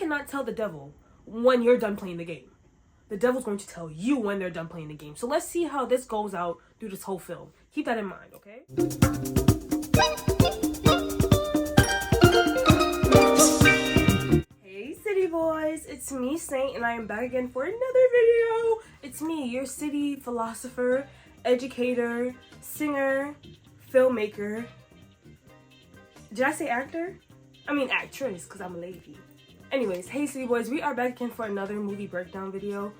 cannot tell the devil when you're done playing the game. The devil's going to tell you when they're done playing the game. So let's see how this goes out through this whole film. Keep that in mind, okay? Hey city boys, it's me Saint, and I am back again for another video. It's me, your city philosopher, educator, singer, filmmaker. Did I say actor? I mean actress, because I'm a lady. Anyways, hey city boys, we are back again for another movie breakdown video.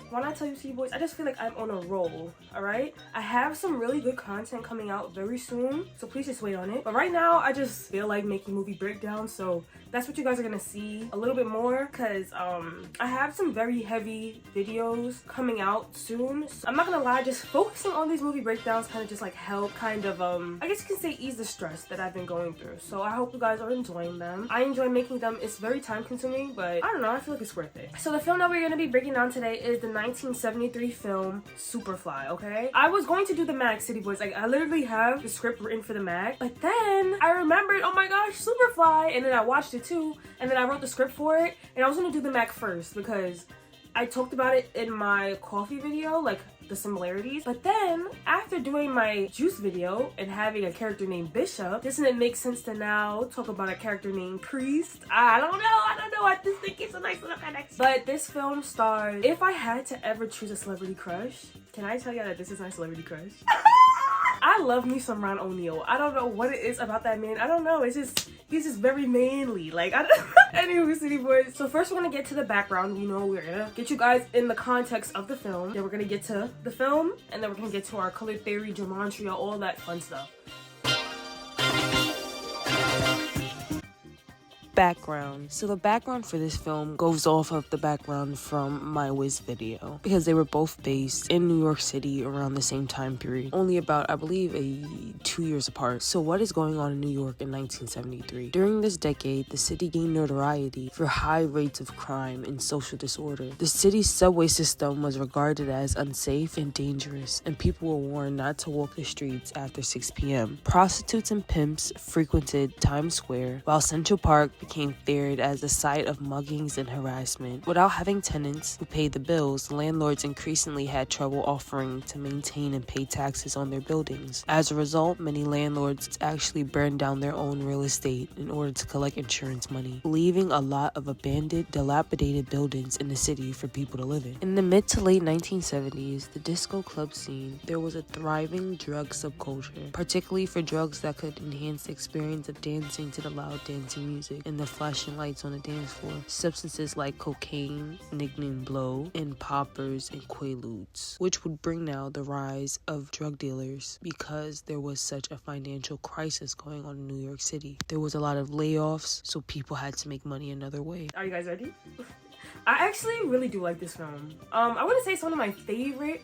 When I tell you city boys, I just feel like I'm on a roll, alright? I have some really good content coming out very soon, so please just wait on it. But right now, I just feel like making movie breakdowns, so that's what you guys are gonna see a little bit more, because I have some very heavy videos coming out soon. So I'm not gonna lie, just focusing on these movie breakdowns kind of just like help kind of, I guess you can say ease the stress that I've been going through. So I hope you guys are enjoying them. I enjoy making them. It's very time consuming, but I don't know, I feel like it's worth it. So the film that we're gonna be breaking down today is the 1973 film Superfly, okay? I was going to do the Mag, city boys. Like, I literally have the script written for the Mag, but then I remembered, oh my gosh, Superfly, and then I watched it too, and then I wrote the script for it, and I was gonna do the Mag first because I talked about it in my coffee video, like the similarities. But then after doing my juice video and having a character named Bishop, doesn't it make sense to now talk about a character named Priest? I don't know. I just think it's a nice little connection. But this film stars, if I had to ever choose a celebrity crush, can I tell you that this is my celebrity crush? I love me some Ron O'Neal. I don't know what it is about that man. I don't know. It's just, he's just very manly. Like, I don't anyway, city boys. So first we're gonna get to the background. You know, we're gonna get you guys in the context of the film. Then we're gonna get to the film. And then we're gonna get to our color theory, gematria, all that fun stuff. Background. So the background for this film goes off of the background from my Wiz video, because they were both based in New York City around the same time period, only about, I believe, 2 years apart. So what is going on in New York in 1973? During this decade, the city gained notoriety for high rates of crime and social disorder. The city's subway system was regarded as unsafe and dangerous, and people were warned not to walk the streets after 6 p.m. Prostitutes and pimps frequented Times Square, while Central Park became feared as the site of muggings and harassment. Without having tenants who paid the bills, landlords increasingly had trouble offering to maintain and pay taxes on their buildings. As a result, many landlords actually burned down their own real estate in order to collect insurance money, leaving a lot of abandoned, dilapidated buildings in the city for people to live in. In the mid to late 1970s, the disco club scene, there was a thriving drug subculture, particularly for drugs that could enhance the experience of dancing to the loud dancing music and the flashing lights on the dance floor. Substances like cocaine, nicknamed blow, and poppers and quaaludes, which would bring now the rise of drug dealers because there was such a financial crisis going on in New York City. There was a lot of layoffs, so people had to make money another way. Are you guys ready? I actually really do like this film. I wouldn't say it's one of my favorite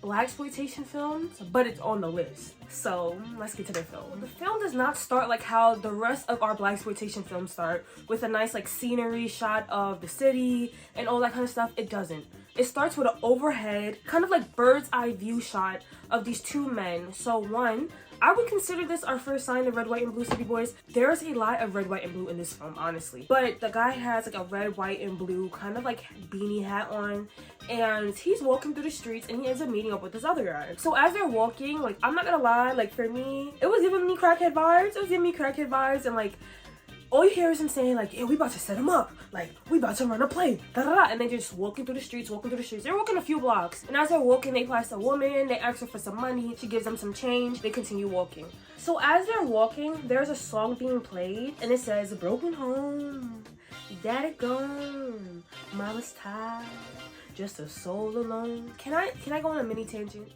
Blaxploitation films, but it's on the list. So let's get to the film. The film does not start like how the rest of our Blaxploitation films start, with a nice like scenery shot of the city and all that kind of stuff. It doesn't. It starts with an overhead, kind of like bird's eye view shot of these two men. So one, I would consider this our first sign of red, white, and blue, city boys. There's a lot of red, white, and blue in this film, honestly. But the guy has like a red, white, and blue kind of like beanie hat on, and he's walking through the streets, and he ends up meeting up with this other guy. So as they're walking, like, I'm not gonna lie, like, for me, it was giving me crackhead vibes. And like, all you hear is him saying like, yeah, we about to set him up, like, we about to run a play, da da da. And they just walking through the streets. They're walking a few blocks, and as they're walking, they pass a woman. They ask her for some money. She gives them some change. They continue walking. So as they're walking, there's a song being played, and it says, broken home, daddy gone, mama's tired, just a soul alone. Can I go on a mini tangent?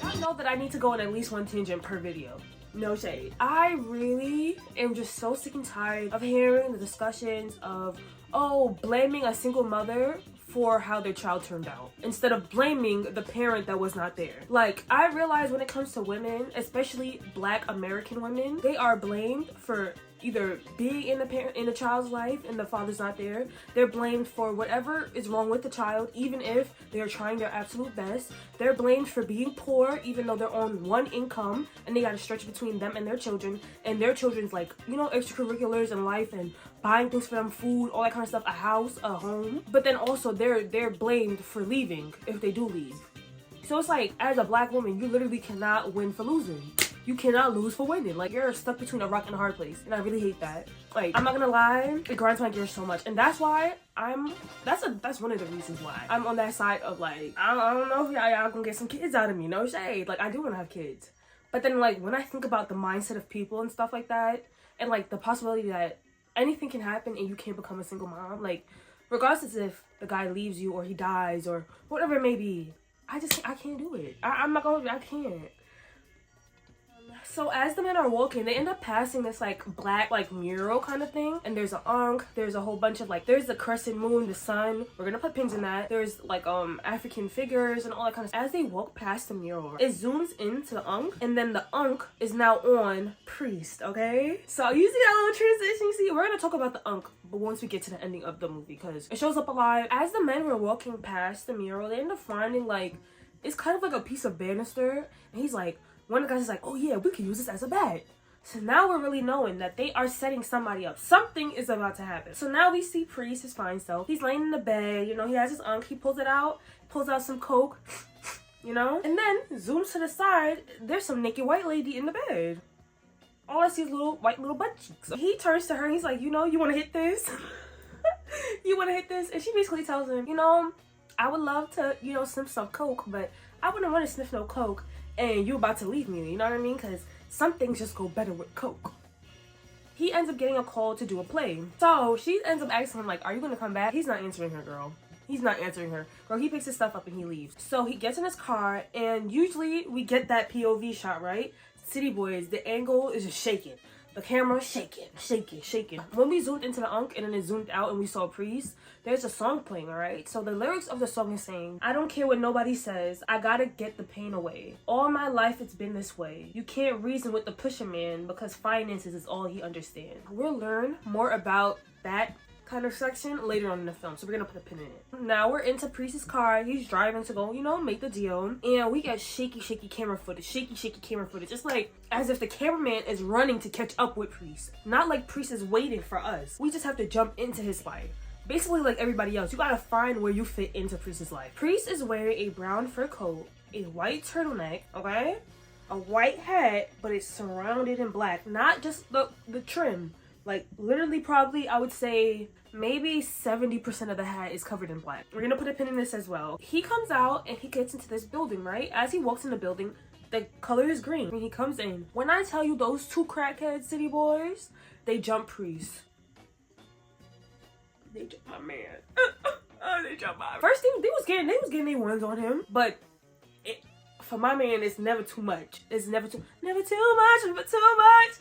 I know that I need to go on at least one tangent per video. No shade. I really am just so sick and tired of hearing the discussions of, oh, blaming a single mother for how their child turned out, instead of blaming the parent that was not there. Like, I realize when it comes to women, especially Black American women, they are blamed for either being in the child's life and the father's not there. They're blamed for whatever is wrong with the child, even if they're trying their absolute best. They're blamed for being poor, even though they're on one income and they gotta stretch between them and their children. And their children's like, you know, extracurriculars in life and buying things for them, food, all that kind of stuff, a house, a home. But then also they're blamed for leaving if they do leave. So it's like, as a black woman, you literally cannot win for losing. You cannot lose for winning. Like, you're stuck between a rock and a hard place. And I really hate that. Like, I'm not gonna lie, it grinds my gears so much. And that's why that's one of the reasons why I'm on that side of like, I don't know if y'all gonna get some kids out of me. No shade. Like, I do wanna have kids. But then like, when I think about the mindset of people and stuff like that, and like the possibility that anything can happen and you can't become a single mom, like, regardless if the guy leaves you or he dies or whatever it may be, I can't do it. I'm not gonna, I can't. So as the men are walking, they end up passing this like black like mural kind of thing, and there's an ankh, there's a whole bunch of like, there's the crescent moon, the sun, we're gonna put pins in that, there's like African figures and all that kind of stuff. As they walk past the mural, it zooms into the ankh, and then the ankh is now on priest. Okay, so you see that little transition? You see, we're gonna talk about the ankh but once we get to the ending of the movie, because it shows up alive. As the men were walking past the mural, they end up finding like, it's kind of like a piece of banister, and he's like, one of the guys is like, oh yeah, we can use this as a bat. So now we're really knowing that they are setting somebody up. Something is about to happen. So now we see Priest, his fine self. He's laying in the bed, you know, he has his ankh, he pulls it out, pulls out some coke, you know? And then zooms to the side, there's some naked white lady in the bed. All I see is little butt cheeks. So he turns to her and he's like, you know, you wanna hit this? You wanna hit this? And she basically tells him, you know, I would love to, you know, sniff some coke, but I wouldn't want to sniff no coke and you about to leave me, you know what I mean? Because some things just go better with coke. He ends up getting a call to do a play. So she ends up asking him, like, are you going to come back? He's not answering her, girl. He's not answering her. Girl, he picks his stuff up and he leaves. So he gets in his car, and usually we get that POV shot, right? City Boys, the angle is just shaking. The camera shaking. When we zoomed into the ankh and then it zoomed out and we saw Priest, there's a song playing, alright? So the lyrics of the song is saying, I don't care what nobody says, I gotta get the pain away. All my life it's been this way. You can't reason with the pusher man because finances is all he understands. We'll learn more about that kind of section later on in the film, so we're gonna put a pin in it. Now we're into Priest's car. He's driving to go, you know, make the deal, and we got shaky camera footage. It's like as if the cameraman is running to catch up with Priest, not like Priest is waiting for us. We just have to jump into his life. Basically, like everybody else, you gotta find where you fit into Priest's life. Priest is wearing a brown fur coat, a white turtleneck, okay, a white hat, but it's surrounded in black, not just the trim. Like, literally, probably, I would say maybe 70% of the hat is covered in black. We're gonna put a pin in this as well. He comes out and he gets into this building, right? As he walks in the building, the color is green. When he comes in, when I tell you those two crackhead City Boys, they jump Priest. They jump my man. They jump my man. First thing, they was getting their ones on him, but for my man, it's never too much. It's never too much.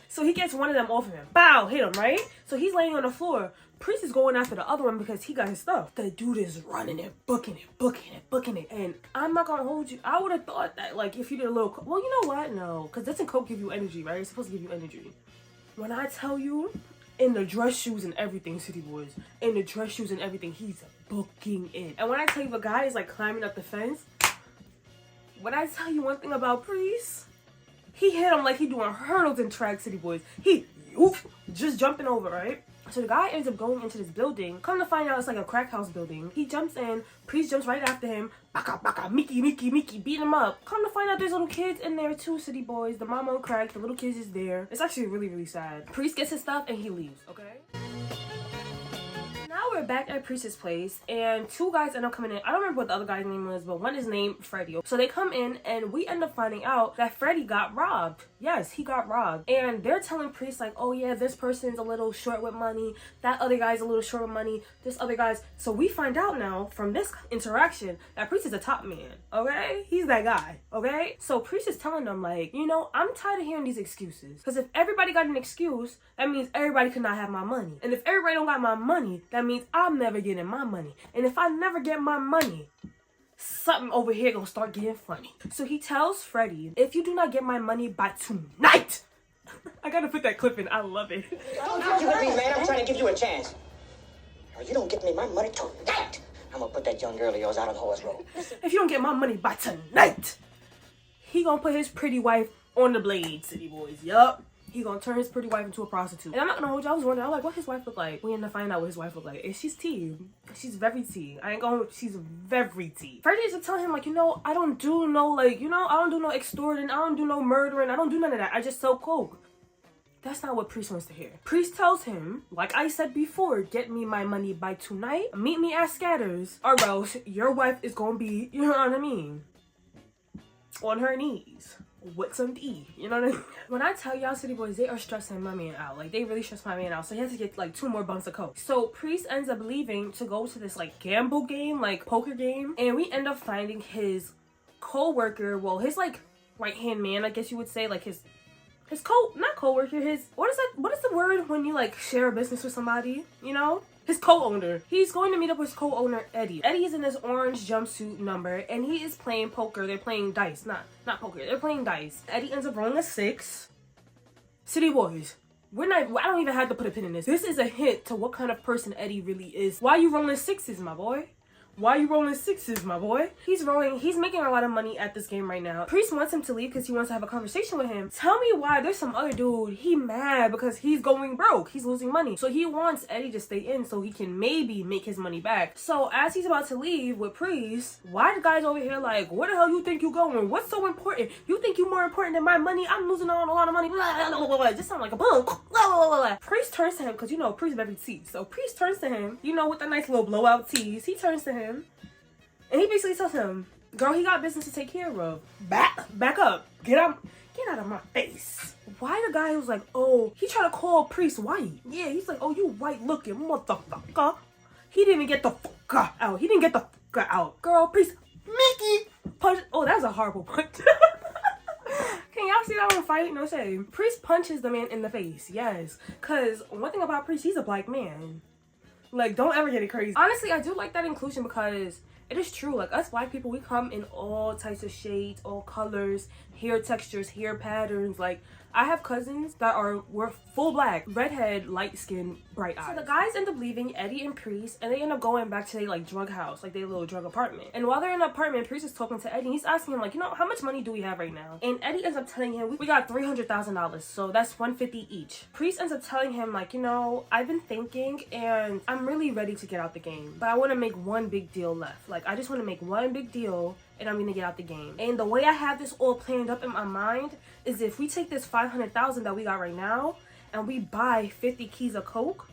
So he gets one of them off of him. Bow, hit him, right? So he's laying on the floor. Priest is going after the other one because he got his stuff. The dude is running and booking it. And I'm not gonna hold you. I would have thought that, like, if you did a little, well, you know what? No, because doesn't coke give you energy, right? It's supposed to give you energy. When I tell you, in the dress shoes and everything, City Boys, in the dress shoes and everything, he's booking it. And when I tell you the guy is like climbing up the fence, when I tell you one thing about Priest, he hit him like he doing hurdles in track, City Boys. He just jumping over, right? So the guy ends up going into this building. Come to find out, it's like a crack house building. He jumps in. Priest jumps right after him. Baka, Mickey, beat him up. Come to find out, there's little kids in there too, City Boys. The mama on crack, the little kids is there. It's actually really, really sad. Priest gets his stuff and he leaves, okay? Now we're back at Priest's place, and two guys end up coming in. I don't remember what the other guy's name was, but one is named Freddy. So they come in, and we end up finding out that Freddy got robbed. Yes, he got robbed. And they're telling Priest, like, oh yeah, this person's a little short with money. That other guy's a little short with money. This other guy's... So we find out now, from this interaction, that Priest is a top man, okay? He's that guy, okay? So Priest is telling them, like, you know, I'm tired of hearing these excuses. Because if everybody got an excuse, that means everybody could not have my money. And if everybody don't got my money, that means I'm never getting my money. And if I never get my money, something over here gonna start getting funny. So he tells Freddy, if you do not get my money by tonight, I gotta put that clip in. I love it. Don't you with me, man. I'm trying to give you a chance. Now, you don't get me my money tonight. I'm gonna put that young girl of yours out on Horse Road. If you don't get my money by tonight, he gonna put his pretty wife on the blade, city boys. Yup. He gonna turn his pretty wife into a prostitute. And I'm not gonna hold you. I was wondering, I was like, what his wife look like? We end up finding out what his wife look like. And she's tea. She's very tea. I ain't going. She's very tea. Freddie used to tell him, like, you know, I don't do no, like, you know, I don't do no extorting. I don't do no murdering. I don't do none of that. I just sell coke. That's not what Priest wants to hear. Priest tells him, like I said before, get me my money by tonight. Meet me at Scatters, or else your wife is gonna be, you know what I mean, on her knees with some D. You know what I mean? When I tell y'all, city boys, they are stressing my man out. Like, they really stress my man out. So he has to get like 2 more bumps of coke. So Priest ends up leaving to go to this like gamble game, like poker game, and we end up finding his co-worker, well, his like right-hand man, I guess you would say, like his not co-worker, his, what is the word when you like share a business with somebody, you know? His co-owner. He's going to meet up with his co-owner, Eddie. Eddie is in his orange jumpsuit number, and he is playing poker. They're playing dice. Not poker. They're playing dice. Eddie ends up rolling a 6. City boys, I don't even have to put a pin in this. This is a hint to what kind of person Eddie really is. Why you rolling 6s, my boy? Why you rolling 6s, my boy? He's making a lot of money at this game right now. Priest wants him to leave because he wants to have a conversation with him. Tell me why there's some other dude, he mad because he's going broke. He's losing money. So he wants Eddie to stay in so he can maybe make his money back. So as he's about to leave with Priest, why the guy's over here like, where the hell you think you going? What's so important? You think you more important than my money? I'm losing on a lot of money. Blah, blah, blah, blah. Just sound like a punk. Blah, blah, blah, blah. Priest turns to him because, you know, Priest very tease. So Priest turns to him, you know, with the nice little blowout tease. He turns to him. And he basically tells him, girl, he got business to take care of. Back up. Get out of my face. Why the guy was like, oh, he tried to call Priest white. Yeah, he's like, oh, you white looking motherfucker. He didn't get the fuck out. He didn't get the fuck out. Girl, Priest, Mickey, punch. Oh, that was a horrible punch. Can y'all see that one fight? No shame. Priest punches the man in the face. Yes. Because one thing about Priest, he's a black man. Like, don't ever get it crazy. Honestly, I do like that inclusion because it is true. Like, us black people, we come in all types of shades, all colors, hair textures, hair patterns. Like, I have cousins that were full black, redhead, light skin, bright eyes. So the guys end up leaving Eddie and Priest, and they end up going back to their like drug house, like their little drug apartment. And while they're in the apartment, Priest is talking to Eddie. He's asking him like, you know, how much money do we have right now? And Eddie ends up telling him, we got $300,000, so that's $150 each. Priest ends up telling him like, you know, I've been thinking, and I'm really ready to get out the game, but I want to make one big deal left. Like, I just want to make one big deal, and I'm gonna get out the game. And the way I have this all planned up in my mind is if we take this $500,000 that we got right now and we buy 50 keys of coke,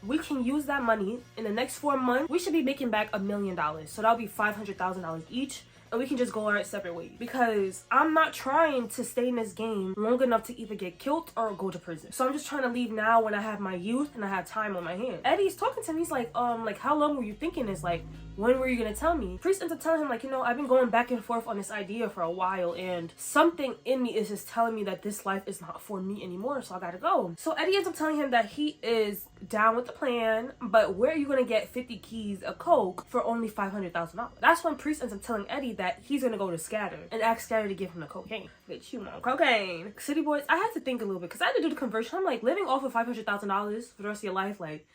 we can use that money in the next 4 months. We should be making back $1 million. So that'll be $500,000 each, and we can just go our separate ways. Because I'm not trying to stay in this game long enough to either get killed or go to prison. So I'm just trying to leave now when I have my youth and I have time on my hands. Eddie's talking to me. He's like, how long were you thinking this? Like, when were you gonna tell me? Priest ends up telling him like, you know, I've been going back and forth on this idea for a while, and something in me is just telling me that this life is not for me anymore, so I gotta go. So Eddie ends up telling him that he is down with the plan, but where are you gonna get 50 keys of coke for only $500,000? That's when Priest ends up telling Eddie that he's gonna go to Scatter and ask Scatter to give him the cocaine. Bitch, you want cocaine. City boys, I had to think a little bit because I had to do the conversion. I'm like, living off of $500,000 for the rest of your life, like,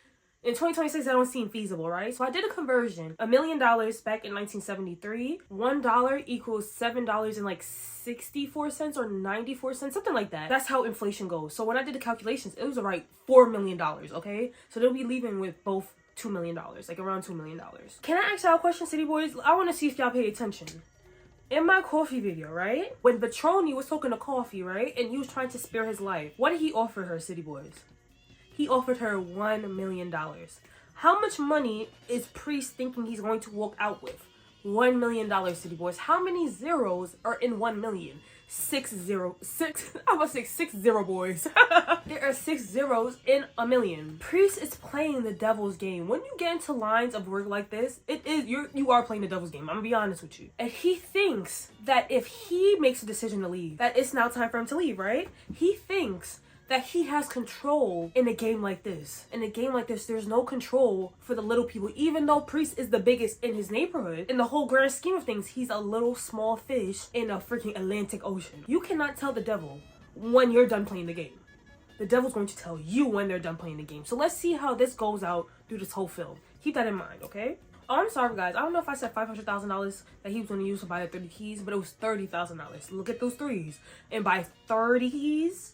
in 2026, that don't seem feasible, right? So I did a conversion. $1 million back in 1973. $1 equals $7.64 or 94 cents, something like that. That's how inflation goes. So when I did the calculations, it was right $4 million, okay? So they'll be leaving with both $2 million, like around $2 million. Can I ask y'all a question, city boys? I want to see if y'all pay attention. In my coffee video, right? When Betroni was talking to Coffee, right? And he was trying to spare his life. What did he offer her, city boys? He offered her $1 million. How much money is Priest thinking he's going to walk out with? $1 million, city boys. How many zeros are in 1 million? 6 0. I'm gonna say 6 0, boys. There are 6 zeros in a million. Priest is playing the devil's game. When you get into lines of work like this, you are playing the devil's game. I'm gonna be honest with you. And he thinks that if he makes a decision to leave, that it's now time for him to leave, right? He thinks that he has control in a game like this. In a game like this, there's no control for the little people. Even though Priest is the biggest in his neighborhood, in the whole grand scheme of things, he's a little small fish in a freaking Atlantic Ocean. You cannot tell the devil when you're done playing the game. The devil's going to tell you when they're done playing the game. So let's see how this goes out through this whole film. Keep that in mind, okay? Oh, I'm sorry, guys. I don't know if I said $500,000 that he was going to use to buy the 30 keys, but it was $30,000. Look at those threes. And buy 30 keys?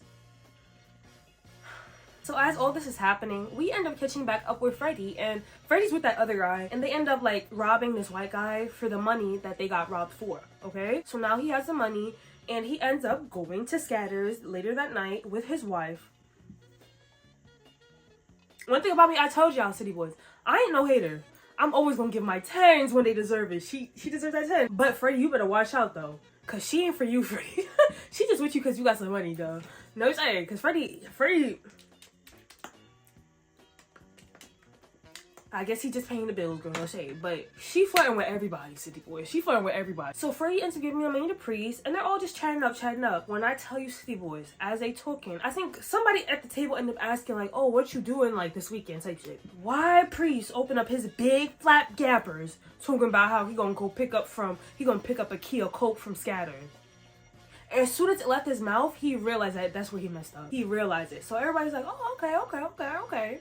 So as all this is happening, we end up catching back up with Freddy, and Freddy's with that other guy, and they end up like robbing this white guy for the money that they got robbed for, okay? So now he has the money, and he ends up going to Scatters later that night with his wife. One thing about me, I told y'all, City Boys, I ain't no hater. I'm always gonna give my 10s when they deserve it. She deserves that 10. But Freddie, you better watch out though, cause she ain't for you, Freddie. She just with you cause you got some money, though. No shade, cause Freddie. I guess he just paying the bills, girl, no shade. But she flirting with everybody, City Boys. She flirting with everybody. So Freddie ends up giving the money to Priest, and they're all just chatting up. When I tell you, City Boys, as they talking, I think somebody at the table ended up asking, like, oh, what you doing, like, this weekend type shit. Why Priest open up his big flap gappers talking about how he gonna pick up a key of coke from Scatter. As soon as it left his mouth, he realized that that's where he messed up. He realized it. So everybody's like, oh, okay.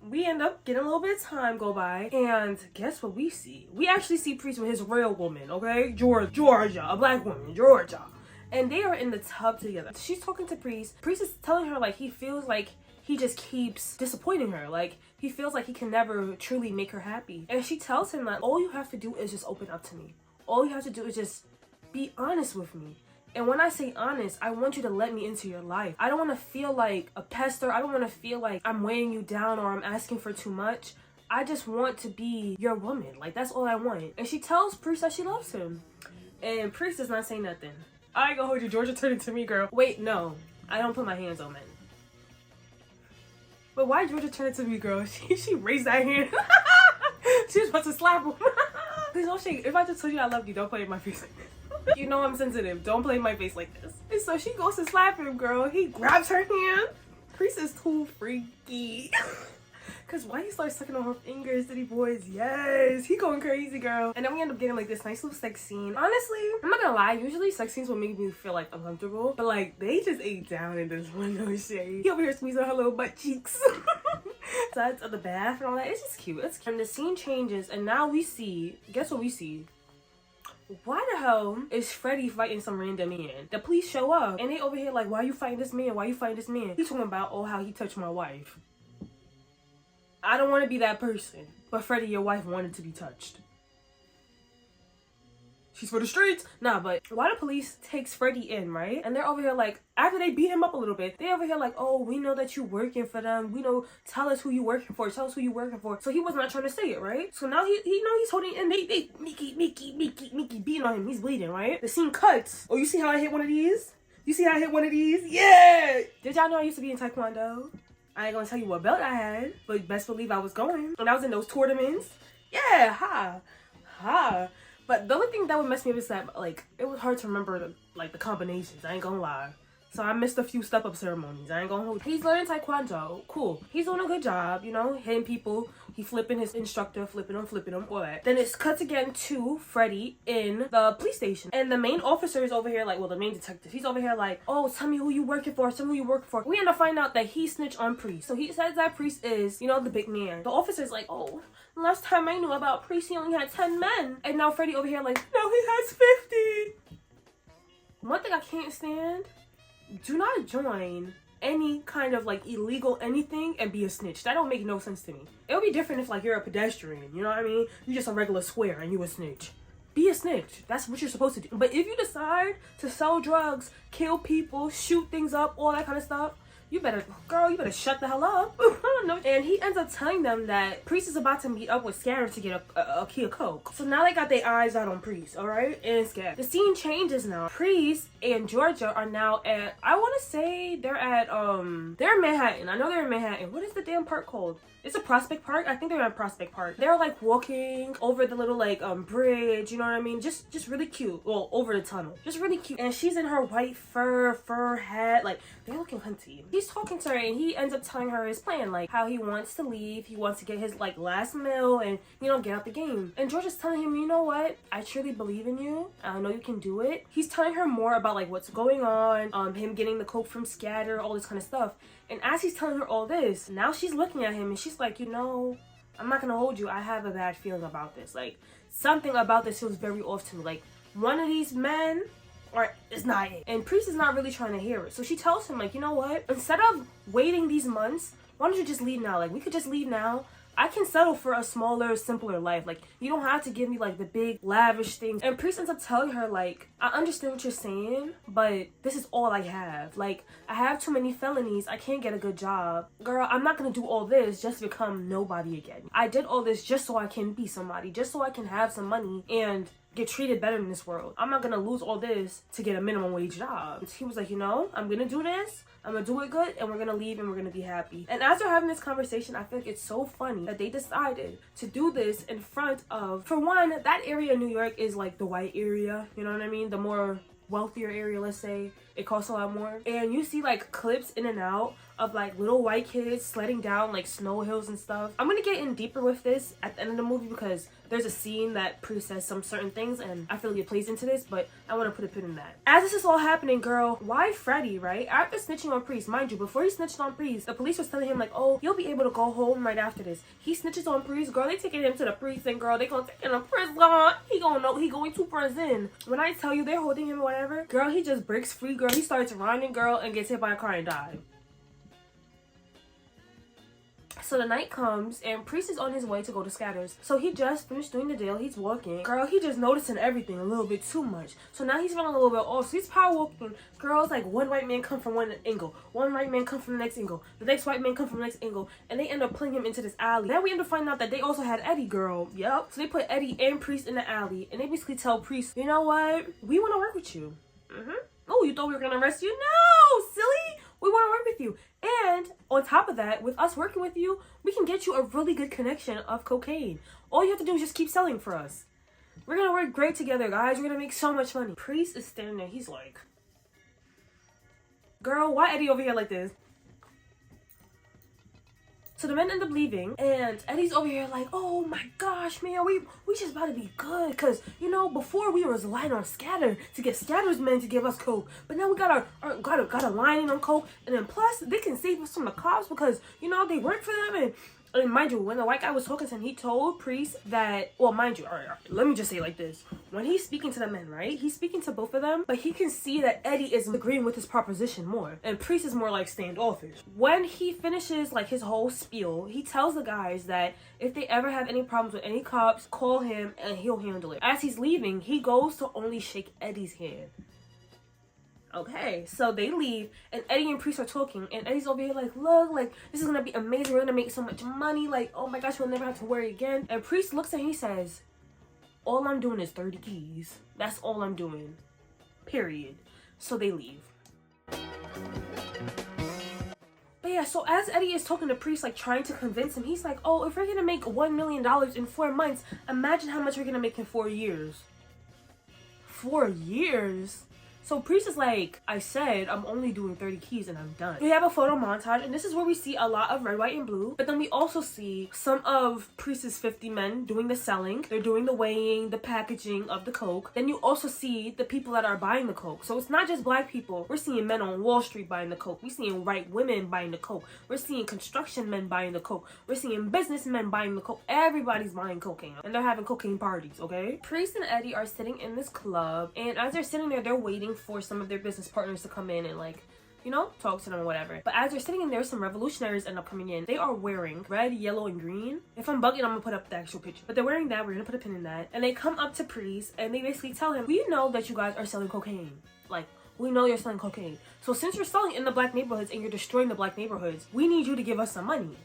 We end up getting a little bit of time go by, and guess what we see? We actually see Priest with his real woman, okay? Georgia, a black woman, Georgia. And they are in the tub together. She's talking to Priest. Priest is telling her, like, he feels like he just keeps disappointing her. Like, he feels like he can never truly make her happy. And she tells him that all you have to do is just open up to me. All you have to do is just be honest with me. And when I say honest, I want you to let me into your life. I don't want to feel like a pester. I don't want to feel like I'm weighing you down or I'm asking for too much. I just want to be your woman. Like, that's all I want. And she tells Priest that she loves him. And Priest does not say nothing. I ain't gonna hold you. Georgia turned into me, girl. Wait, no. I don't put my hands on men. But why Georgia turned into me, girl? She raised that hand. She was about to slap him. Please don't shake. If I just told you I love you, don't play in my face like this. You know I'm sensitive. Don't play in my face like this. And so she goes to slap him, girl. He grabs her hand. Priest is too freaky. Cause why he starts sucking on her fingers, City Boys? Yes, he going crazy, girl. And then we end up getting like this nice little sex scene. Honestly, I'm not gonna lie. Usually sex scenes will make me feel like uncomfortable, but like they just ate down in this one, no shade. He over here squeezing her little butt cheeks. Sides of the bath and all that. It's just cute. It's cute. And the scene changes, and now we see. Guess what we see? Why the hell is Freddy fighting some random man? The police show up and they over here like, why you fighting this man? Why you fighting this man? He's talking about, oh, how he touched my wife. I don't want to be that person, but Freddy, your wife wanted to be touched. She's for the streets. Nah, but why the police takes Freddy in, right? And they're over here like, after they beat him up a little bit, they over here like, oh, we know that you working for them. We know, tell us who you working for. Tell us who you working for. So he was not trying to say it, right? So now he know he's holding, and they Mickey beating on him. He's bleeding, right? The scene cuts. Oh, you see how I hit one of these? You see how I hit one of these? Yeah! Did y'all know I used to be in Taekwondo? I ain't gonna tell you what belt I had, but best believe I was going. And I was in those tournaments. Yeah, ha. But the only thing that would mess me up is that, like, it was hard to remember, the combinations. I ain't gonna lie. So I missed a few step-up ceremonies. I ain't gonna hold. He's learning Taekwondo. Cool. He's doing a good job, you know, hitting people. He flipping his instructor, flipping him, all that. Then it cuts again to Freddy in the police station. And the main officer is over here like, well, the main detective, he's over here like, oh, tell me who you working for. Tell me who you working for. We end up finding out that he snitched on Priest. So he says that Priest is, you know, the big man. The officer's like, oh, last time I knew about Priest, he only had 10 men. And now Freddy over here like, no, he has 50. One thing I can't stand, do not join any kind of like illegal anything and be a snitch. That don't make no sense to me. It would be different if like you're a pedestrian, you know what I mean? You're just a regular square and you a snitch. Be a snitch. That's what you're supposed to do. But if you decide to sell drugs, kill people, shoot things up, all that kind of stuff, you better shut the hell up. No. And he ends up telling them that Priest is about to meet up with Scatter to get a key of coke. So now they got their eyes out on Priest, alright? And Scatter. The scene changes now. Priest and Georgia are now at, I want to say they're in Manhattan. I know they're in Manhattan. What is the damn park called? It's a Prospect Park. I think they're at Prospect Park. They're like walking over the little like bridge, you know what I mean? Just really cute. Well, over the tunnel. Just really cute. And she's in her white fur hat. Like, they're looking hunty. he's talking to her and he ends up telling her his plan, like how he wants to leave, he wants to get his like last meal and, you know, get out the game. And George is telling him, you know what, I truly believe in you, I know you can do it. He's telling her more about like what's going on, him getting the coke from Scatter, all this kind of stuff. And as he's telling her all this, now she's looking at him and she's like, you know, I'm not gonna hold you, I have a bad feeling about this. Like, something about this feels very off to me. Like, one of these men or it's not it. And Priest is not really trying to hear it. So she tells him, like, you know what? Instead of waiting these months, why don't you just leave now? Like, we could just leave now. I can settle for a smaller, simpler life. Like, you don't have to give me, like, the big, lavish things. And Priest ends up telling her, like, I understand what you're saying, but this is all I have. Like, I have too many felonies. I can't get a good job. Girl, I'm not gonna do all this just to become nobody again. I did all this just so I can be somebody, just so I can have some money and get treated better in this world. I'm not gonna lose all this to get a minimum wage job. He was like, you know, I'm gonna do this, I'm gonna do it good, and we're gonna leave and we're gonna be happy. And as they're having this conversation, I feel like it's so funny that they decided to do this in front of, for one, that area in New York is like the white area, you know what I mean? The more wealthier area, let's say. It costs a lot more. And you see like clips in and out of like little white kids sledding down like snow hills and stuff. I'm gonna get in deeper with this at the end of the movie because there's a scene that Priest says some certain things and I feel like it plays into this, but I want to put a pin in that. As this is all happening, girl, why Freddy, right? After snitching on Priest, mind you, before he snitched on Priest, the police was telling him like, oh, you'll be able to go home right after this. He snitches on Priest, girl, they taking him to the precinct, girl, they gonna take him to prison. He gonna know he going to prison. When I tell you they're holding him or whatever, girl, he just breaks free, girl, he starts running, girl, and gets hit by a car and dies. So the night comes and Priest is on his way to go to Scatters. So he just finished doing the deal. He's walking. Girl, he just noticing everything a little bit too much. So now he's feeling a little bit off. So he's power walking. Girls, like one white man come from one angle. One white man come from the next angle. The next white man come from the next angle. And they end up pulling him into this alley. Then we end up finding out that they also had Eddie, girl. Yep. So they put Eddie and Priest in the alley. And they basically tell Priest, you know what? We want to work with you. Oh, you thought we were going to arrest you? No, silly. We want to work with you. And on top of that, with us working with you, we can get you a really good connection of cocaine. All you have to do is just keep selling for us. We're going to work great together, guys. We're going to make so much money. Priest is standing there. He's like, girl, why Eddie over here like this? So the men end up leaving, and Eddie's over here like, oh my gosh, man, we just about to be good. Because, you know, before we was relying on Scatter to get Scatter's men to give us coke. But now we got a line on coke. And then plus, they can save us from the cops because, you know, they work for them. And mind you, when the white guy was talking to him, he told Priest that, well, mind you, all right, let me just say it like this. When he's speaking to the men, right, he's speaking to both of them, but he can see that Eddie is agreeing with his proposition more. And Priest is more like standoffish. When he finishes like his whole spiel, he tells the guys that if they ever have any problems with any cops, call him and he'll handle it. As he's leaving, he goes to only shake Eddie's hand. Okay, so they leave and Eddie and Priest are talking and Eddie's over here like, look, like this is gonna be amazing, we're gonna make so much money, like, oh my gosh, we'll never have to worry again. And Priest looks and he says, all I'm doing is 30 keys. That's all I'm doing, period. So they leave. But yeah, so as Eddie is talking to Priest, like trying to convince him, he's like, oh, if we're gonna make $1 million in 4 months, imagine how much we're gonna make in 4 years. 4 years? So Priest is like, I said, I'm only doing 30 keys and I'm done. We have a photo montage and this is where we see a lot of red, white, and blue. But then we also see some of Priest's 50 men doing the selling. They're doing the weighing, the packaging of the coke. Then you also see the people that are buying the coke. So it's not just black people. We're seeing men on Wall Street buying the coke. We're seeing white women buying the coke. We're seeing construction men buying the coke. We're seeing businessmen buying the coke. Everybody's buying cocaine and they're having cocaine parties, okay? Priest and Eddie are sitting in this club and as they're sitting there, they're waiting for some of their business partners to come in and like, you know, talk to them or whatever. But as they're sitting in there, some revolutionaries end up coming in. They are wearing red, yellow, and green. If I'm bugging, I'm gonna put up the actual picture. But they're wearing that. We're gonna put a pin in that. And they come up to Priest and they basically tell him, we know that you guys are selling cocaine. Like, we know you're selling cocaine. So since you're selling in the black neighborhoods and you're destroying the black neighborhoods, we need you to give us some money.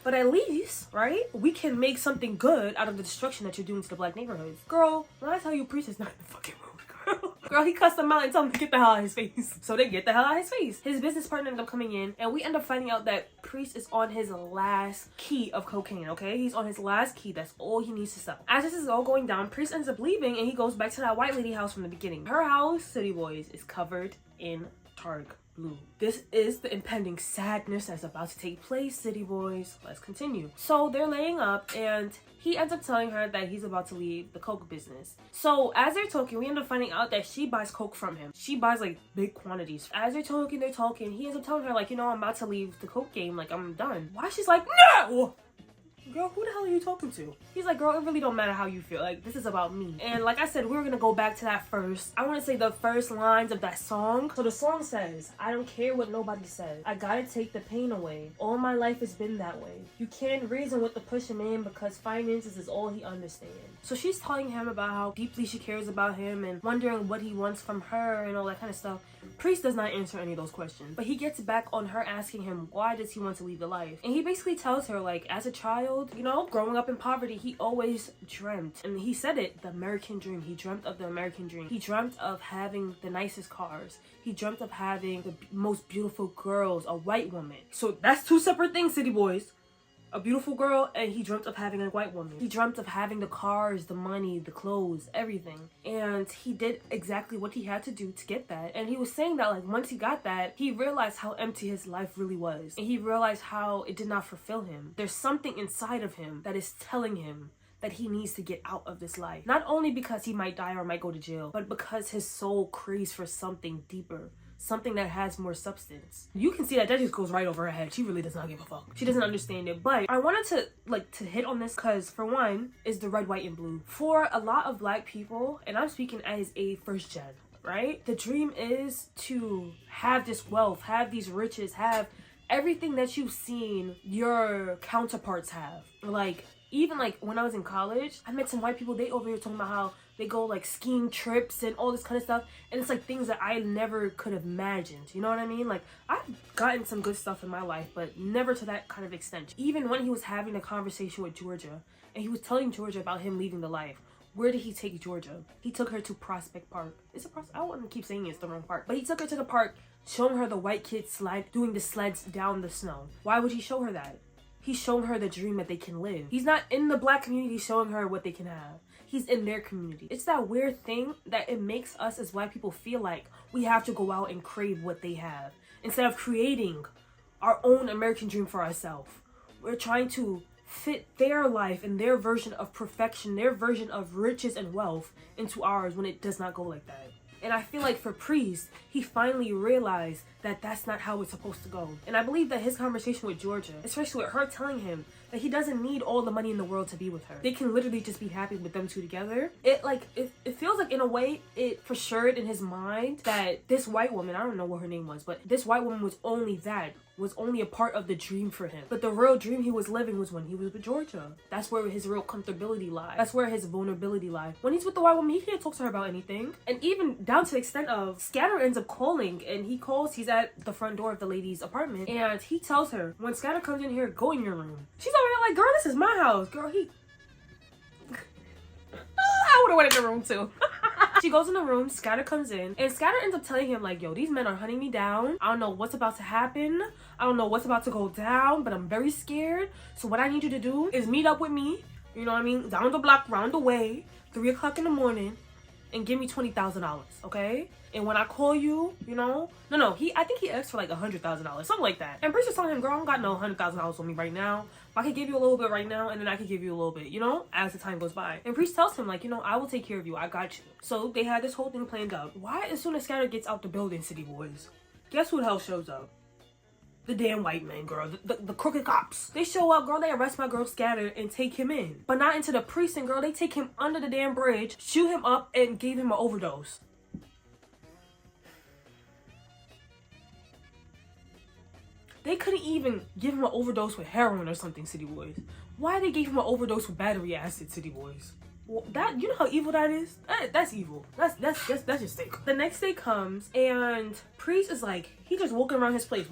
But at least, right, we can make something good out of the destruction that you're doing to the black neighborhoods. Girl, when I tell you Priest is not in the fucking mood, girl. Girl, he cussed them out and told them to get the hell out of his face. So they get the hell out of his face. His business partner ended up coming in and we end up finding out that Priest is on his last key of cocaine, okay? He's on his last key. That's all he needs to sell. As this is all going down, Priest ends up leaving and he goes back to that white lady house from the beginning. Her house, City Boys, is covered in targ blue. This is the impending sadness that's about to take place, city boys. Let's continue. So they're laying up and he ends up telling her that he's about to leave the coke business. So as they're talking, we end up finding out that she buys coke from him. She buys like big quantities. As they're talking, he ends up telling her like, I'm about to leave the coke game. Like, I'm done. Why? She's like, no! Girl, who the hell are you talking to? He's like, girl, it really don't matter how you feel. Like, this is about me. And like I said, we're gonna go back to that first. I want to say the first lines of that song. So the song says, I don't care what nobody says. I gotta take the pain away. All my life has been that way. You can't reason with the pushing man because finances is all he understands. So she's telling him about how deeply she cares about him and wondering what he wants from her and all that kind of stuff. Priest does not answer any of those questions, but he gets back on her asking him why does he want to leave the life. And he basically tells her, like, as a child, growing up in poverty, he always dreamt, and he said it, the American dream. He dreamt of the American dream. He dreamt of having the nicest cars. He dreamt of having the most beautiful girls, a white woman. So that's two separate things, city boys. A beautiful girl, and he dreamt of having a white woman. He dreamt of having the cars, the money, the clothes, everything. And he did exactly what he had to do to get that. And he was saying that, like, once he got that, he realized how empty his life really was. And he realized how it did not fulfill him. There's something inside of him that is telling him that he needs to get out of this life. Not only because he might die or might go to jail, but because his soul craves for something deeper. Something that has more substance. You can see that just goes right over her head. She really does not give a fuck. She doesn't understand it. But I wanted to hit on this because, for one, is the red, white, and blue. For a lot of black people, and I'm speaking as a first gen, right? The dream is to have this wealth, have these riches, have everything that you've seen your counterparts have. Like, even like when I was in college, I met some white people, they over here talking about how they go like skiing trips and all this kind of stuff, and it's like things that I never could have imagined. You know what I mean? Like, I've gotten some good stuff in my life, but never to that kind of extent. Even when he was having a conversation with Georgia and he was telling Georgia about him leaving the life, where did he take Georgia? He took her to Prospect Park. It's a I don't want to keep saying it's the wrong park, but he took her to the park, showing her the white kids doing the sleds down the snow. Why would he show her that? He's showing her the dream that they can live. He's not in the black community showing her what they can have. He's in their community. It's that weird thing that it makes us as black people feel like we have to go out and crave what they have instead of creating our own American dream for ourselves. We're trying to fit their life and their version of perfection, their version of riches and wealth into ours when it does not go like that. And I feel like for Priest, he finally realized that that's not how it's supposed to go. And I believe that his conversation with Georgia, especially with her telling him that he doesn't need all the money in the world to be with her. They can literally just be happy with them two together. It feels like, in a way, it for sure in his mind that this white woman, I don't know what her name was, but this white woman was only a part of the dream for him. But the real dream he was living was when he was with Georgia. That's where his real comfortability lies. That's where his vulnerability lies. When he's with the white woman, he can't talk to her about anything. And even down to the extent of Scatter ends up calling, and he's at the front door of the lady's apartment, and he tells her, when Scatter comes in here, go in your room. She's over there like, girl, this is my house. Girl, I would've went in the room too. She goes in the room, Scatter comes in, and Scatter ends up telling him like, yo, these men are hunting me down. I don't know what's about to happen. I don't know what's about to go down, but I'm very scared. So what I need you to do is meet up with me, you know what I mean, down the block, round the way, 3 o'clock in the morning, and give me $20,000, okay? And when I call you, I think he asked for like $100,000, something like that. And Priest was telling him, girl, I don't got no $100,000 on me right now. But I could give you a little bit right now, and then I could give you a little bit, as the time goes by. And Priest tells him, like, I will take care of you. I got you. So they had this whole thing planned out. Why, as soon as Scatter gets out the building, city boys, guess who the hell shows up? The damn white men, girl. The crooked cops. They show up, girl. They arrest my girl Scatter and take him in. But not into the precinct, girl. They take him under the damn bridge, shoot him up, and gave him an overdose. They couldn't even give him an overdose with heroin or something, city boys. Why they gave him an overdose with battery acid, city boys? Well, you know how evil that is? That's evil. That's just sick. The next day comes, and Priest is like, he just walking around his place.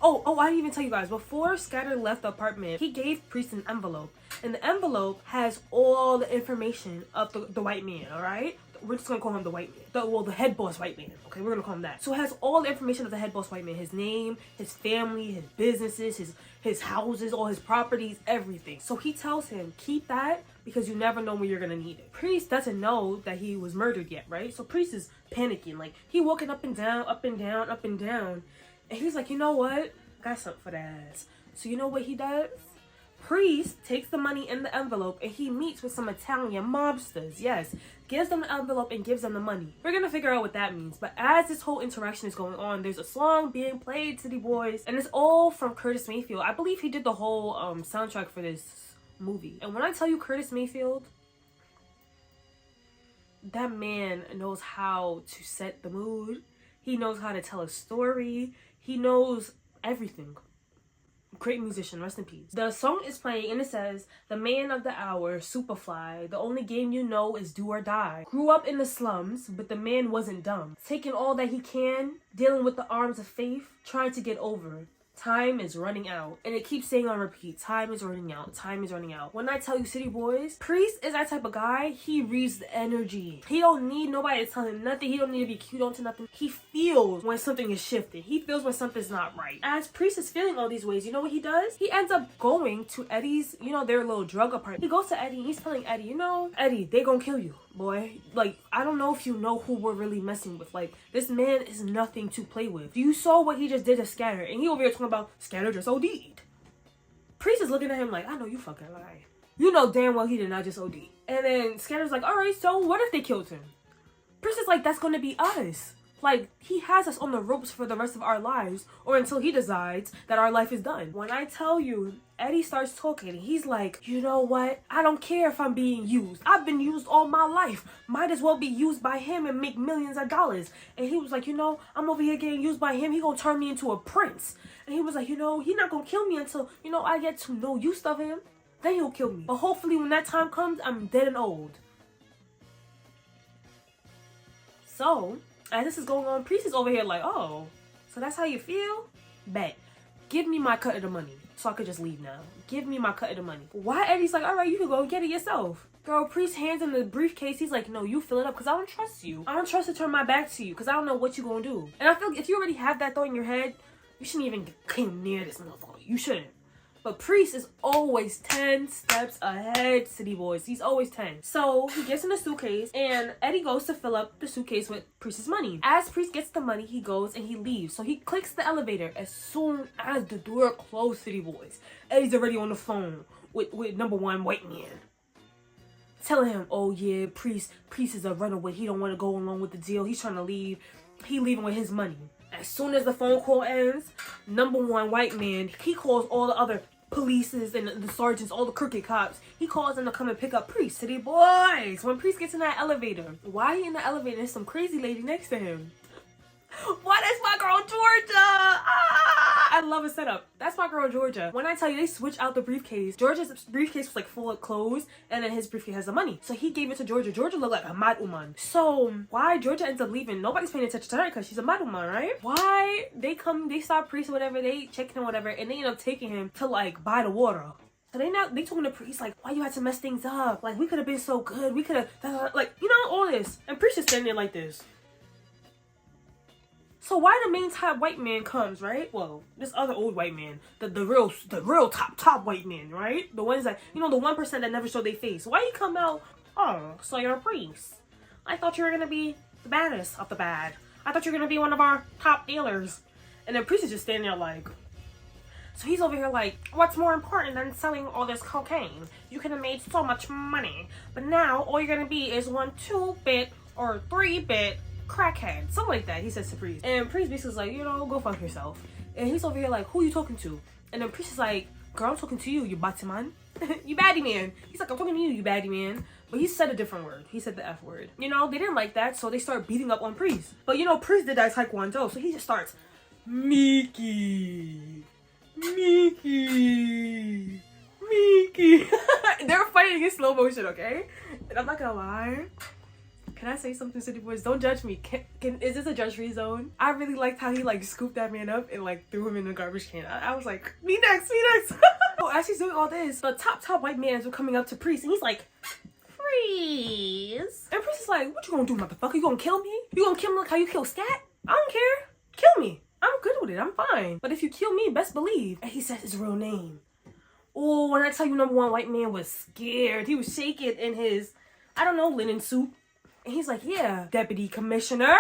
Oh, I didn't even tell you guys. Before Scatter left the apartment, he gave Priest an envelope. And the envelope has all the information of the white man, all right? We're just gonna call him the white man. The head boss white man. Okay, we're gonna call him that. So it has all the information of the head boss white man. His name, his family, his businesses, his houses, all his properties, everything. So he tells him, keep that because you never know when you're gonna need it. Priest doesn't know that he was murdered yet, right? So Priest is panicking, like he walking up and down, up and down, up and down, and he's like, you know what? I got something for that ass. So you know what he does? Priest takes the money in the envelope and he meets with some Italian mobsters. Yes, gives them the envelope and gives them the money. We're gonna figure out what that means. But as this whole interaction is going on, there's a song being played, City Boys, and it's all from Curtis Mayfield. I believe he did the whole soundtrack for this movie. And when I tell you Curtis Mayfield, that man knows how to set the mood. He knows how to tell a story. He knows everything. Great musician, rest in peace. The song is playing and it says, the man of the hour, Superfly, the only game you know is do or die. Grew up in the slums, but the man wasn't dumb. Taking all that he can, dealing with the arms of faith, trying to get over. Time is running out. And it keeps saying on repeat, time is running out, time is running out. When I tell you, City Boys, Priest is that type of guy. He reads the energy. He don't need nobody to tell him nothing. He don't need to be cute onto nothing. He feels when something is shifted. He feels when something's not right. As Priest is feeling all these ways, you know what he does? He ends up going to Eddie's, you know, their little drug apartment. He goes to Eddie and he's telling Eddie, you know, Eddie, they gonna kill you, boy. Like, I don't know if you know who we're really messing with. Like, this man is nothing to play with. You saw what he just did to Scatter, and he over here talking about Scatter just OD'd. Priest is looking at him like, I know you fucking lie. You know damn well he did not just OD. And then Scatter's like, alright, so what if they killed him? Priest is like, that's gonna be us. Like, he has us on the ropes for the rest of our lives, or until he decides that our life is done. When I tell you, Eddie starts talking and he's like, you know what? I don't care if I'm being used. I've been used all my life. Might as well be used by him and make millions of dollars. And he was like, you know, I'm over here getting used by him. He gonna turn me into a prince. And he was like, you know, he not gonna kill me until, you know, I get to know use of him. Then he'll kill me. But hopefully when that time comes, I'm dead and old. So, as this is going on, Priest is over here like, oh, so that's how you feel? Bet. Give me my cut of the money so I could just leave now. Give me my cut of the money. Why Eddie's like, all right, you can go get it yourself. Girl, Priest hands him the briefcase. He's like, no, you fill it up because I don't trust you. I don't trust to turn my back to you because I don't know what you're going to do. And I feel like if you already have that thought in your head, you shouldn't even come near this motherfucker. You shouldn't. But Priest is always 10 steps ahead, City Boys. He's always 10. So he gets in the suitcase and Eddie goes to fill up the suitcase with Priest's money. As Priest gets the money, he goes and he leaves. So he clicks the elevator. As soon as the door closed, City Boys, Eddie's already on the phone with number one white man. Telling him, oh yeah, Priest is a runaway. He don't want to go along with the deal. He's trying to leave. He leaving with his money. As soon as the phone call ends, number one white man, he calls all the other polices and the sergeants, all the crooked cops. He calls them to come and pick up Priest. City Boys. When Priest gets in that elevator, why he in the elevator? There's some crazy lady next to him. Why, that's my girl Georgia. I love a setup. That's my girl Georgia. When I tell you they switch out the briefcase, Georgia's briefcase was like full of clothes and then his briefcase has the money. So he gave it to Georgia. Georgia looked like a mad woman. So why Georgia ends up leaving? Nobody's paying attention to her because she's a mad woman, right? Why they stop Priest or whatever, they check him or whatever, and they end up taking him to like buy the water. So they told the Priest like, why you had to mess things up? Like, we could have been so good. We could have like, you know, all this. And Priest is standing there like this. So why the main top white man comes, right? Well, this other old white man, the real top white man, right? The ones that, you know, the 1% that never show their face. Why you come out? Oh, so you're a priest. I thought you were gonna be the baddest of the bad. I thought you were gonna be one of our top dealers. And then Priest is just standing there like. So he's over here like, what's more important than selling all this cocaine? You could have made so much money, but now all you're gonna be is 1 2-bit or 3-bit crackhead, something like that. He says to Priest, and Priest basically is like, you know, go fuck yourself. And he's over here like, who you talking to? And then Priest is like, girl, I'm talking to you, you Batiman. You baddie man. He's like, I'm talking to you, you baddie man. But he said a different word. He said the F word. You know, they didn't like that, so they start beating up on Priest. But you know, Priest did that Taekwondo, so he just starts, Miki. They're fighting in slow motion, okay? And I'm not gonna lie. Can I say something, City Boys? Don't judge me. Is this a judge-free zone? I really liked how he like scooped that man up and like threw him in the garbage can. I was like, me next. So as he's doing all this, the top white mans were coming up to Priest and he's like, freeze. And Priest is like, what you gonna do, motherfucker? You gonna kill me? You gonna kill me like how you kill Scat? I don't care. Kill me. I'm good with it. I'm fine. But if you kill me, best believe. And he says his real name. Oh, when I tell you number one white man was scared. He was shaking in his, I don't know, linen suit. And he's like, yeah, Deputy Commissioner.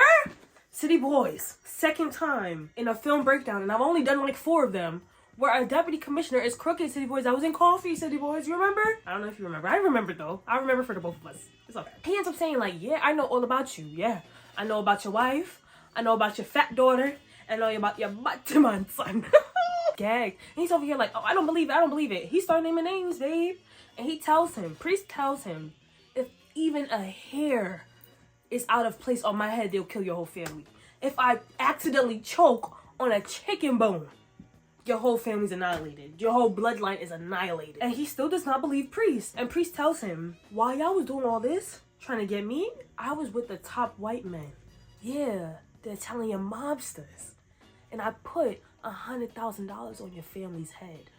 City Boys, second time in a film breakdown, and I've only done like 4 of them, where a deputy commissioner is crooked, City Boys. I was in Coffee, City Boys. You remember? I don't know if you remember. I remember though. I remember for the both of us. It's okay. He ends up saying like, yeah, I know all about you. Yeah, I know about your wife. I know about your fat daughter. I know about your Batman son. Gag. And he's over here like, oh, I don't believe it. I don't believe it. He started naming names, babe. And he tells him, Priest tells him, if even a hair is out of place on my head, they'll kill your whole family. If I accidentally choke on a chicken bone, your whole family's annihilated. Your whole bloodline is annihilated. And he still does not believe Priest. And Priest tells him, while y'all was doing all this, trying to get me, I was with the top white men. Yeah, the Italian mobsters. And I put $100,000 on your family's head.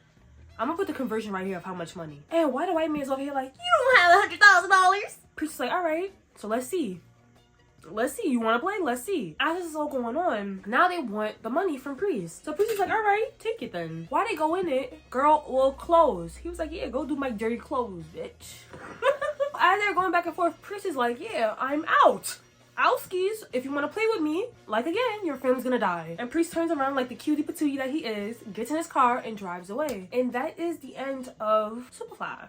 I'm gonna put the conversion right here of how much money. And why the white man's over here like, you don't have $100,000? Priest is like, all right, so let's see. Let's see, you want to play? Let's see. As this is all going on, now they want the money from Priest. So Priest is like, all right, take it then. Why they go in it? Girl, well, clothes. He was like, yeah, go do my dirty clothes, bitch. As they're going back and forth, Priest is like, yeah, I'm out. Owskies, if you want to play with me, like again, your family's gonna die. And Priest turns around like the cutie patootie that he is, gets in his car, and drives away. And that is the end of Superfly.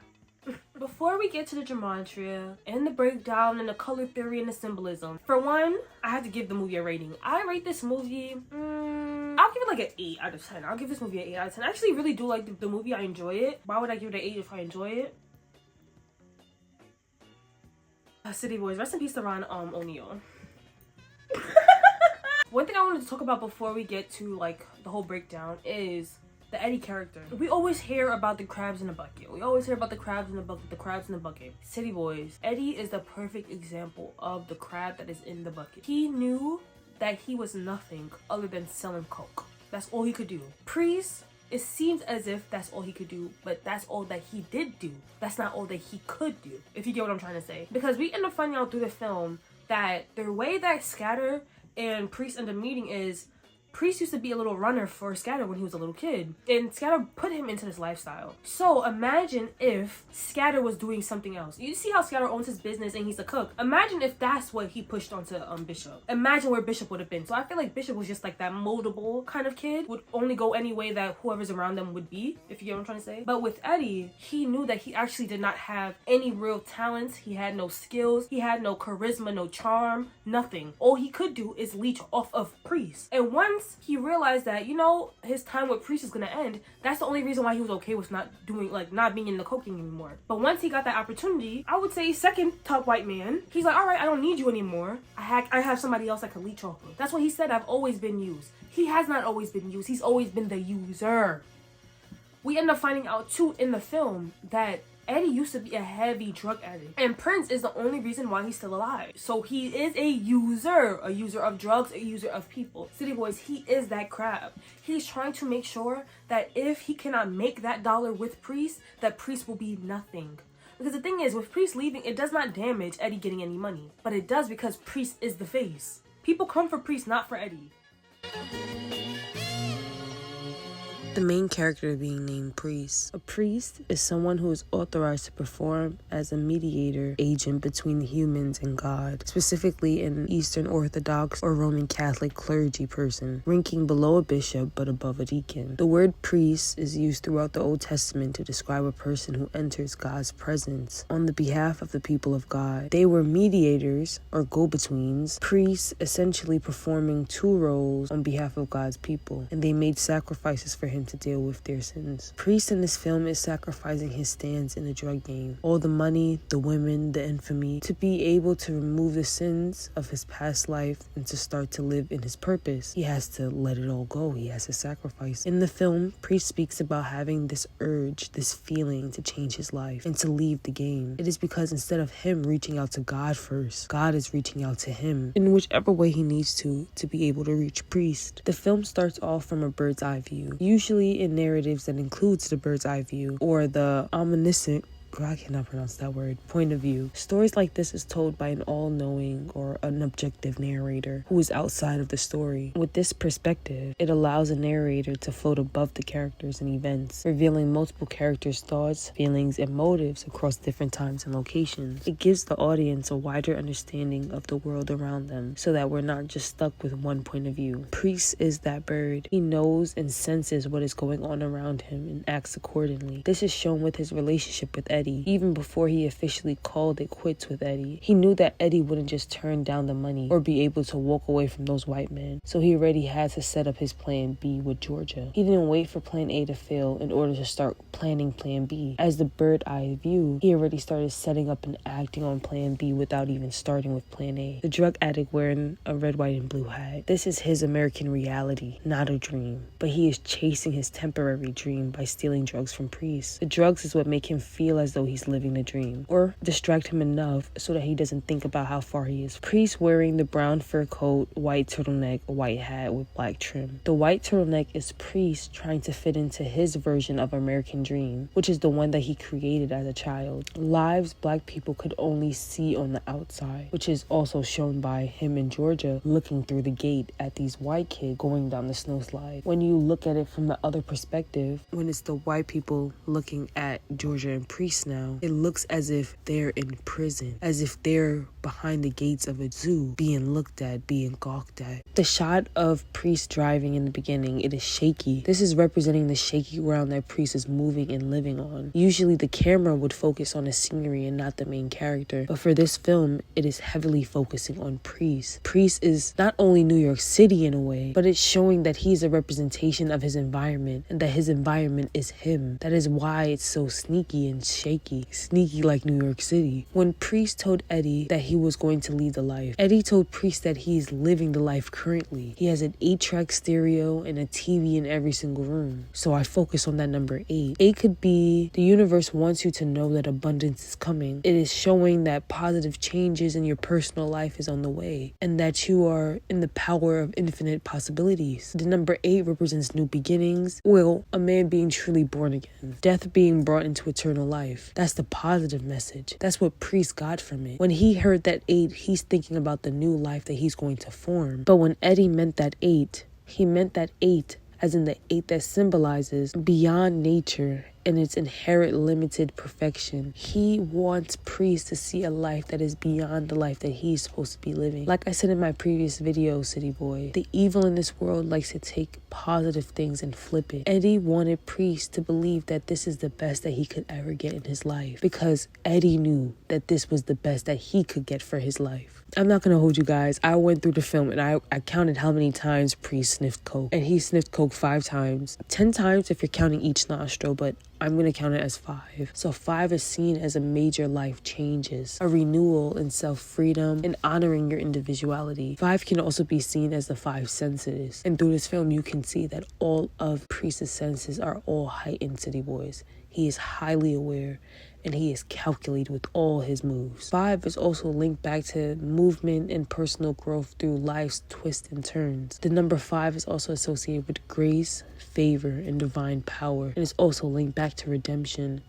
Before we get to the gematria and the breakdown and the color theory and the symbolism, for one, I have to give the movie a rating. I rate this movie, I'll give it like an 8 out of 10. I'll give this movie an 8 out of 10. I actually really do like the movie. I enjoy it. Why would I give it an 8 if I enjoy it? City Boys, rest in peace to Ron O'Neal. One thing I wanted to talk about before we get to like the whole breakdown is the Eddie character. We always hear about the crabs in the bucket. We always hear about the crabs in the bucket, the crabs in the bucket. City Boys, Eddie is the perfect example of the crab that is in the bucket. He knew that he was nothing other than selling coke. That's all he could do. Priest, it seems as if that's all he could do, but that's all that he did do. That's not all that he could do, if you get what I'm trying to say. Because we end up finding out through the film that the way that Scatter and Priest end up meeting is Priest used to be a little runner for Scatter when he was a little kid, and Scatter put him into this lifestyle. So imagine if Scatter was doing something else. You see how Scatter owns his business and he's a cook. Imagine if that's what he pushed onto Bishop. Imagine where Bishop would have been. So I feel like Bishop was just like that moldable kind of kid, would only go any way that whoever's around them would be, if you get what I'm trying to say. But with Eddie, he knew that he actually did not have any real talents. He had no skills. He had no charisma, no charm, nothing. All he could do is leech off of Priest. And once he realized that, you know, his time with Priest is gonna end, that's the only reason why he was okay with not being in the coking anymore. But once he got that opportunity, I would say second top white man, he's like, all right, I don't need you anymore. I have somebody else I can leech off of. That's what he said. I've always been used. He has not always been used. He's always been the user. We end up finding out too in the film that Eddie used to be a heavy drug addict, and Prince is the only reason why he's still alive. So he is a user of drugs, a user of people. City Boys, he is that crab. He's trying to make sure that if he cannot make that dollar with Priest, that Priest will be nothing. Because the thing is, with Priest leaving, it does not damage Eddie getting any money, but it does because Priest is the face. People come for Priest, not for Eddie. The main character being named Priest. A priest is someone who is authorized to perform as a mediator agent between the humans and God, specifically an Eastern Orthodox or Roman Catholic clergy person, ranking below a bishop but above a deacon. The word priest is used throughout the Old Testament to describe a person who enters God's presence on the behalf of the people of God. They were mediators or go-betweens, priests essentially performing 2 roles on behalf of God's people, and they made sacrifices for him to deal with their sins. Priest in this film is sacrificing his stands in the drug game, all the money, the women, the infamy, to be able to remove the sins of his past life and to start to live in his purpose. He has to let it all go. He has to sacrifice. In the film, Priest speaks about having this urge, this feeling to change his life and to leave the game. It is because instead of him reaching out to God first, God is reaching out to him in whichever way he needs to be able to reach Priest. The film starts off from a bird's eye view, usually in narratives that includes the bird's eye view or the omniscient I cannot pronounce that word, point of view. Stories like this is told by an all-knowing or an objective narrator who is outside of the story. With this perspective, it allows a narrator to float above the characters and events, revealing multiple characters' thoughts, feelings, and motives across different times and locations. It gives the audience a wider understanding of the world around them, so that we're not just stuck with one point of view. Priest is that bird. He knows and senses what is going on around him and acts accordingly. This is shown with his relationship with Eddie. Even before he officially called it quits with Eddie, he knew that Eddie wouldn't just turn down the money or be able to walk away from those white men, so he already had to set up his plan B with Georgia. He didn't wait for plan A to fail in order to start planning plan B. As the bird-eye view, he already started setting up and acting on plan B without even starting with plan A. The drug addict wearing a red, white, and blue hat. This is his American reality, not a dream. But he is chasing his temporary dream by stealing drugs from Priest. The drugs is what make him feel as though he's living the dream, or distract him enough so that he doesn't think about how far he is. Priest wearing the brown fur coat, white turtleneck, white hat with black trim. The white turtleneck is Priest trying to fit into his version of American dream, which is the one that he created as a child. Lives black people could only see on the outside, which is also shown by him in Georgia looking through the gate at these white kids going down the snow slide. When you look at it from the other perspective, when it's the white people looking at Georgia and Priest now, it looks as if they're in prison, as if they're behind the gates of a zoo, being looked at, being gawked at. The shot of Priest driving in the beginning, it is shaky. This is representing the shaky ground that Priest is moving and living on. Usually the camera would focus on the scenery and not the main character, but for this film, it is heavily focusing on Priest. Priest is not only New York City in a way, but it's showing that he's a representation of his environment and that his environment is him. That is why it's so sneaky and shaky. Sneaky like New York City. When Priest told Eddie that he was going to lead the life, Eddie told Priest that he's living the life currently. He has an 8-track stereo and a TV in every single room. So I focus on that number 8. 8 could be the universe wants you to know that abundance is coming. It is showing that positive changes in your personal life is on the way and that you are in the power of infinite possibilities. The number 8 represents new beginnings. Well, a man being truly born again. Death being brought into eternal life. That's the positive message. That's what Priest got from it. When he heard that 8, he's thinking about the new life that he's going to form. But when Eddie meant that 8, he meant that 8 as in the 8 that symbolizes beyond nature and its inherent limited perfection. He wants Priest to see a life that is beyond the life that he's supposed to be living. Like I said in my previous video, City Boy, the evil in this world likes to take positive things and flip it. Eddie wanted Priest to believe that this is the best that he could ever get in his life, because Eddie knew that this was the best that he could get for his life. I'm not gonna hold you guys. I went through the film and I counted how many times Priest sniffed coke. And he sniffed coke 5 times. 10 times if you're counting each nostril, but I'm going to count it as 5. So 5 is seen as a major life changes, a renewal in self-freedom and honoring your individuality. 5 can also be seen as the 5 senses. And through this film, you can see that all of Priest's senses are all heightened, City Boys. He is highly aware and he is calculated with all his moves. 5 is also linked back to movement and personal growth through life's twists and turns. The number 5 is also associated with grace, favor, and divine power, and is also linked back to redemption.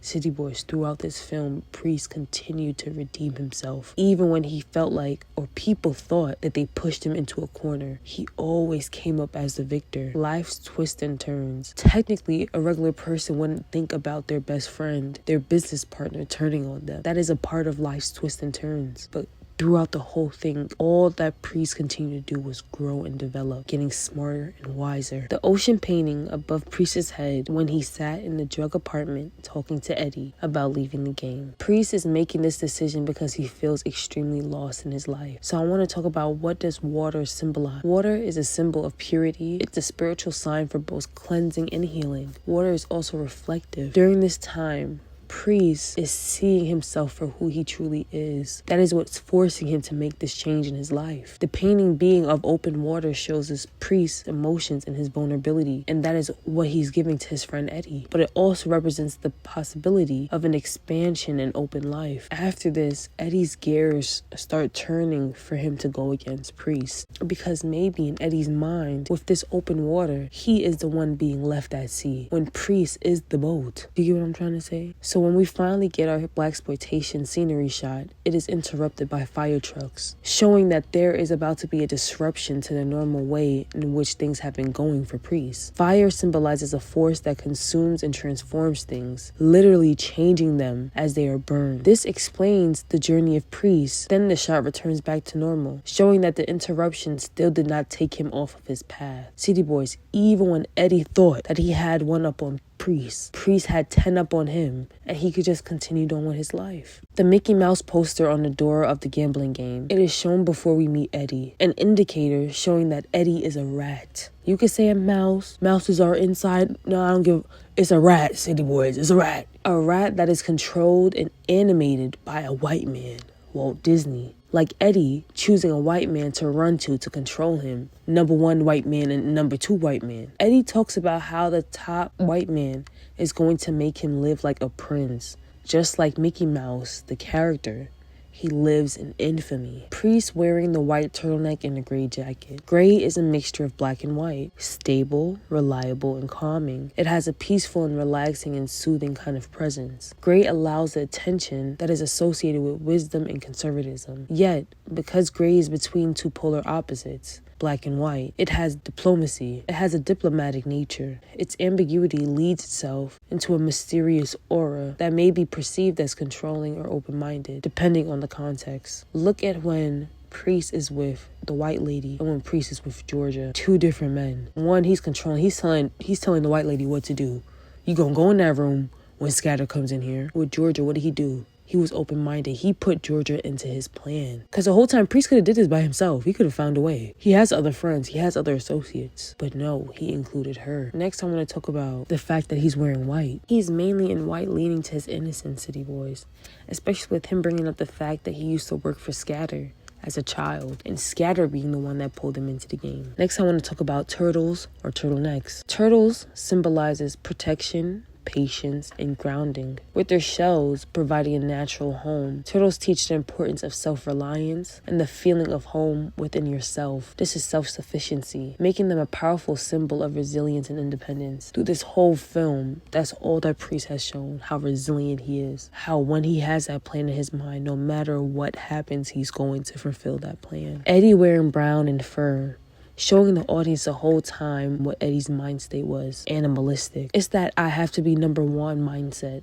City Boys, throughout this film, Priest continued to redeem himself. Even when he felt like, or people thought, that they pushed him into a corner, he always came up as the victor. Life's twists and turns. Technically, a regular person wouldn't think about their best friend, their business partner, turning on them. That is a part of life's twists and turns. But throughout the whole thing, all that Priest continued to do was grow and develop, getting smarter and wiser. The ocean painting above Priest's head when he sat in the drug apartment talking to Eddie about leaving the game. Priest is making this decision because he feels extremely lost in his life. So I want to talk about, what does water symbolize? Water is a symbol of purity. It's a spiritual sign for both cleansing and healing. Water is also reflective. During this time, Priest is seeing himself for who he truly is. That is what's forcing him to make this change in his life. The painting being of open water shows his Priest's emotions and his vulnerability, and that is what he's giving to his friend Eddie. But it also represents the possibility of an expansion and open life. After this, Eddie's gears start turning for him to go against Priest, because maybe in Eddie's mind, with this open water, he is the one being left at sea, when Priest is the boat. Do you get what I'm trying to say? So So when we finally get our Blaxploitation scenery shot, it is interrupted by fire trucks, showing that there is about to be a disruption to the normal way in which things have been going for priests. Fire symbolizes a force that consumes and transforms things, literally changing them as they are burned. This explains the journey of priests. Then the shot returns back to normal, showing that the interruption still did not take him off of his path. City Boys, even when Eddie thought that he had one up on Priest had 10 up on him, and he could just continue on with his life. The Mickey Mouse poster on the door of the gambling game, it is shown before we meet Eddie, an indicator showing that Eddie is a rat. You could say a mouse. Mouses are inside. No, I don't give. It's a rat, City Boys. It's a rat. A rat that is controlled and animated by a white man, Walt Disney. Like Eddie choosing a white man to run to control him. Number 1 white man and number 2 white man. Eddie talks about how the top white man is going to make him live like a prince. Just like Mickey Mouse, the character. He lives in infamy. Priest wearing the white turtleneck and the gray jacket. Gray is a mixture of black and white. Stable, reliable, and calming. It has a peaceful and relaxing and soothing kind of presence. Gray allows the attention that is associated with wisdom and conservatism. Yet, because gray is between two polar opposites, black and white, it has diplomacy. It has a diplomatic nature. Its ambiguity leads itself into a mysterious aura that may be perceived as controlling or open-minded, depending on the context. Look at when Priest is with the white lady and when Priest is with Georgia. 2 different men. One, he's controlling. He's telling the white lady what to do. You gonna go in that room when Scatter comes in here. With Georgia, what did he do? He was open-minded. He put Georgia into his plan. Because the whole time, Priest could have did this by himself. He could have found a way. He has other friends. He has other associates. But no, he included her. Next, I want to talk about the fact that he's wearing white. He's mainly in white, leaning to his innocence, City Boys. Especially with him bringing up the fact that he used to work for Scatter as a child, and Scatter being the one that pulled him into the game. Next, I want to talk about turtles or turtlenecks. Turtles symbolizes protection, patience, and grounding, with their shells providing a natural home. Turtles teach the importance of self-reliance and the feeling of home within yourself. This is self-sufficiency, making them a powerful symbol of resilience and independence. Through this whole film, that's all that Priest has shown, how resilient he is, how when he has that plan in his mind, no matter what happens, he's going to fulfill that plan. Eddie wearing brown and fur, showing the audience the whole time what Eddie's mind state was, animalistic. It's that I have to be number 1 mindset.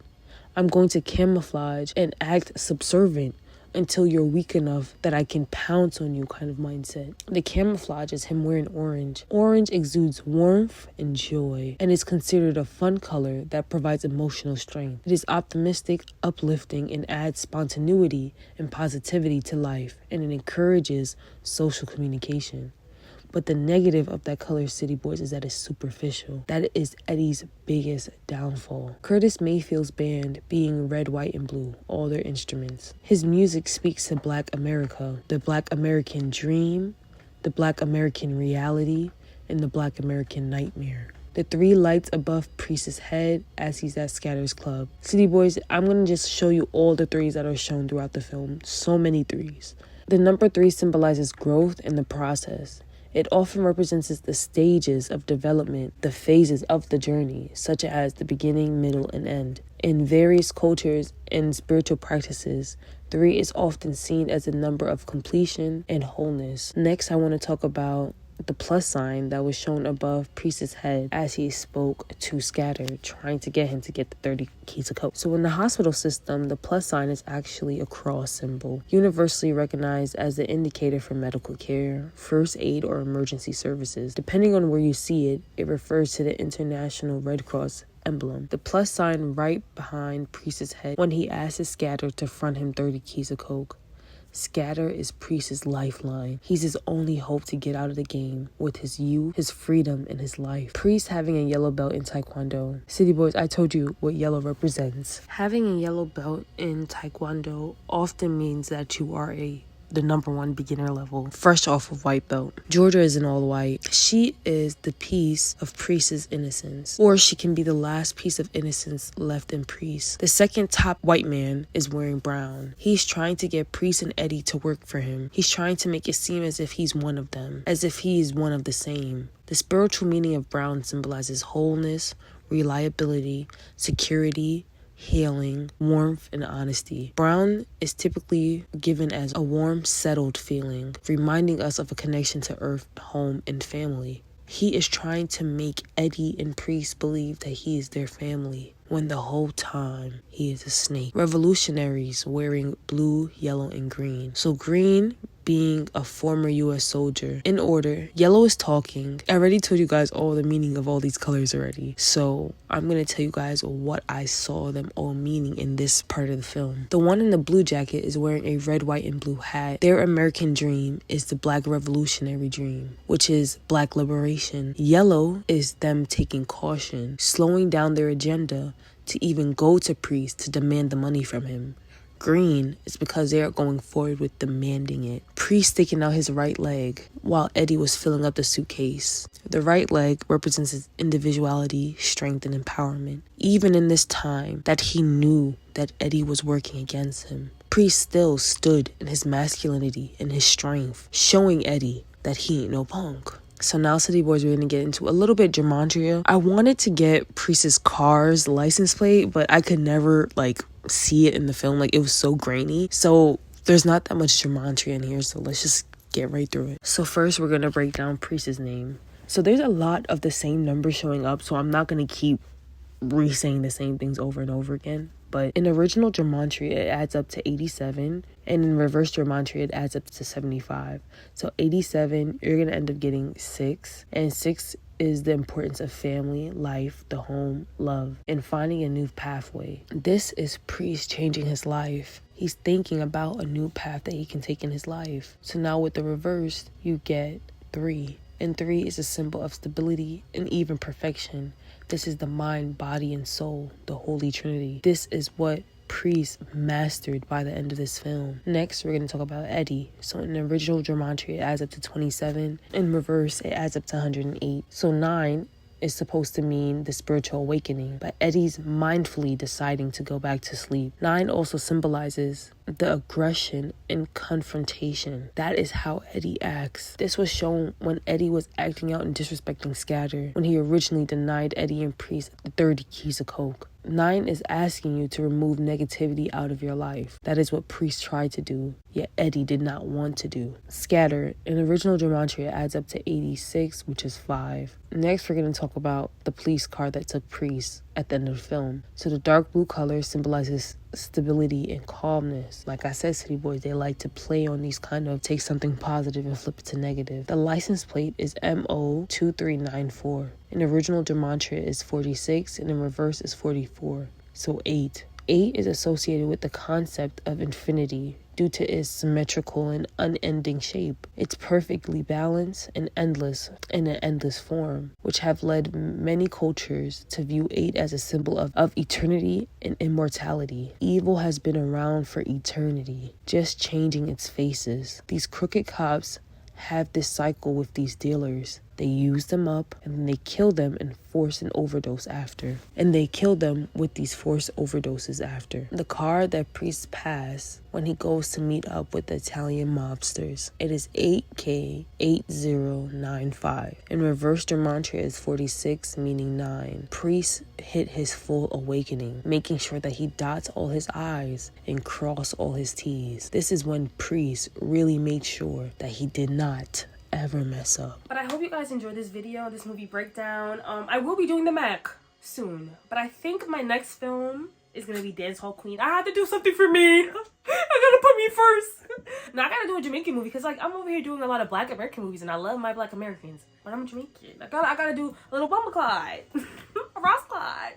I'm going to camouflage and act subservient until you're weak enough that I can pounce on you kind of mindset. The camouflage is him wearing orange. Orange exudes warmth and joy and is considered a fun color that provides emotional strength. It is optimistic, uplifting, and adds spontaneity and positivity to life, and it encourages social communication. But the negative of that color, City Boys, is that it's superficial. That is Eddie's biggest downfall. Curtis Mayfield's band being red, white, and blue, all their instruments. His music speaks to Black America, the Black American dream, the Black American reality, and the Black American nightmare. The 3 lights above Priest's head as he's at Scatter's club. City Boys, I'm going to just show you all the 3s that are shown throughout the film. So many 3s. The number 3 symbolizes growth and the process. It often represents the stages of development, the phases of the journey, such as the beginning, middle, and end. In various cultures and spiritual practices, 3 is often seen as a number of completion and wholeness. Next, I want to talk about the plus sign that was shown above Priest's head as he spoke to Scatter, trying to get him to get the 30 keys of coke. So in the hospital system, the plus sign is actually a cross symbol, universally recognized as the indicator for medical care, first aid, or emergency services. Depending on where you see it, it refers to the International Red Cross emblem. The plus sign right behind Priest's head when he asks Scatter to front him 30 keys of coke. Scatter is Priest's lifeline. He's his only hope to get out of the game with his youth, his freedom, and his life. Priest having a yellow belt in Taekwondo. City Boys, I told you what yellow represents. Having a yellow belt in Taekwondo often means that you are the number 1 beginner level, fresh off of white belt. Georgia is in all white. She is the piece of Priest's innocence, or she can be the last piece of innocence left in Priest. The second top white man is wearing brown. He's trying to get Priest and Eddie to work for him. He's trying to make it seem as if he's one of them, as if he is one of the same. The spiritual meaning of brown symbolizes wholeness, reliability, security, healing, warmth, and honesty. Brown is typically given as a warm, settled feeling, reminding us of a connection to earth, home, and family. He is trying to make Eddie and Priest believe that he is their family, when the whole time he is a snake. Revolutionaries wearing blue, yellow, and green. So green being a former U.S. soldier. In order, yellow is talking. I already told you guys all the meaning of all these colors already. So I'm going to tell you guys what I saw them all meaning in this part of the film. The one in the blue jacket is wearing a red, white, and blue hat. Their American dream is the Black revolutionary dream, which is Black liberation. Yellow is them taking caution, slowing down their agenda to even go to Priest to demand the money from him. Green is because they are going forward with demanding it. Priest sticking out his right leg while Eddie was filling up the suitcase. The right leg represents his individuality, strength, and empowerment. Even in this time that he knew that Eddie was working against him, Priest still stood in his masculinity and his strength, showing Eddie that he ain't no punk. So now, City Boys, we're going to get into a little bit gematria. I wanted to get Priest's car's license plate, but I could never, see it in the film. It was so grainy. So there's not that much gematria in here, so let's just get right through it. So first, we're going to break down Priest's name. So there's a lot of the same numbers showing up, so I'm not going to keep re-saying the same things over and over again. But in original gematria, it adds up to 87. And in reverse gematria, it adds up to 75. So 87, you're going to end up getting 6. And 6 is the importance of family, life, the home, love, and finding a new pathway. This is Priest changing his life. He's thinking about a new path that he can take in his life. So now with the reverse, you get 3. And 3 is a symbol of stability and even perfection. This is the mind, body, and soul, the Holy Trinity. This is what Priest mastered by the end of this film. Next, we're going to talk about Eddie. So in the original gematria, it adds up to 27. In reverse, it adds up to 108. So 9 is supposed to mean the spiritual awakening, but Eddie's mindfully deciding to go back to sleep. 9 also symbolizes the aggression and confrontation. That is how Eddie acts. This was shown when Eddie was acting out and disrespecting Scatter, when he originally denied Eddie and Priest the 30 keys of coke. 9 is asking you to remove negativity out of your life. That is what Priest tried to do, yet Eddie did not want to do. Scatter, in original gematria, adds up to 86, which is 5. Next, we're going to talk about the police car that took Priest at the end of the film. So the dark blue color symbolizes stability and calmness. Like I said, City Boys, they like to play on these kind of take something positive and flip it to negative. The license plate is MO2394. In original gematria is 46 and in reverse is 44. So 8. 8 is associated with the concept of infinity due to its symmetrical and unending shape. It's perfectly balanced and endless in an endless form, which have led many cultures to view 8 as a symbol of eternity and immortality. Evil has been around for eternity, just changing its faces. These crooked cops have this cycle with these dealers. They use them up and then they kill them and force an overdose after. And they kill them with these forced overdoses after. The car that Priest passed when he goes to meet up with the Italian mobsters, it is 8K8095. In reverse gematria is 46, meaning 9. Priest hit his full awakening, making sure that he dots all his I's and cross all his T's. This is when Priest really made sure that he did not ever mess up. But I hope you guys enjoyed this video, this movie breakdown. I will be doing the Mac soon, but I think my next film is gonna be Dance Hall Queen. I have to do something for me. I gotta put me first. Now I gotta do a Jamaican movie because I'm over here doing a lot of Black American movies and I love my Black Americans, but I'm Jamaican. I gotta do a little Bumble Clyde, a Ross Clyde.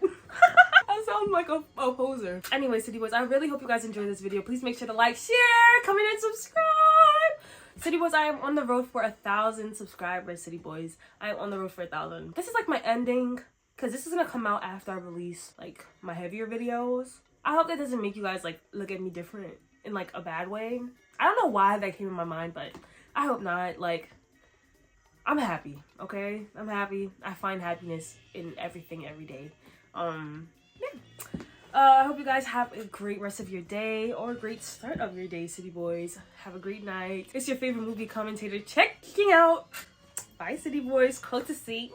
I sound like a poser. Anyway, City Boys, I really hope you guys enjoyed this video. Please make sure to like, share, comment, and subscribe. City Boys, I am on the road for 1,000 subscribers, City Boys. I am on the road for 1,000. This is my ending, because this is going to come out after I release, my heavier videos. I hope that doesn't make you guys, look at me different in, a bad way. I don't know why that came in my mind, but I hope not. I'm happy, okay? I'm happy. I find happiness in everything every day. Yeah. I hope you guys have a great rest of your day or a great start of your day, City Boys. Have a great night. It's your favorite movie commentator checking out. Bye, City Boys. Close to see.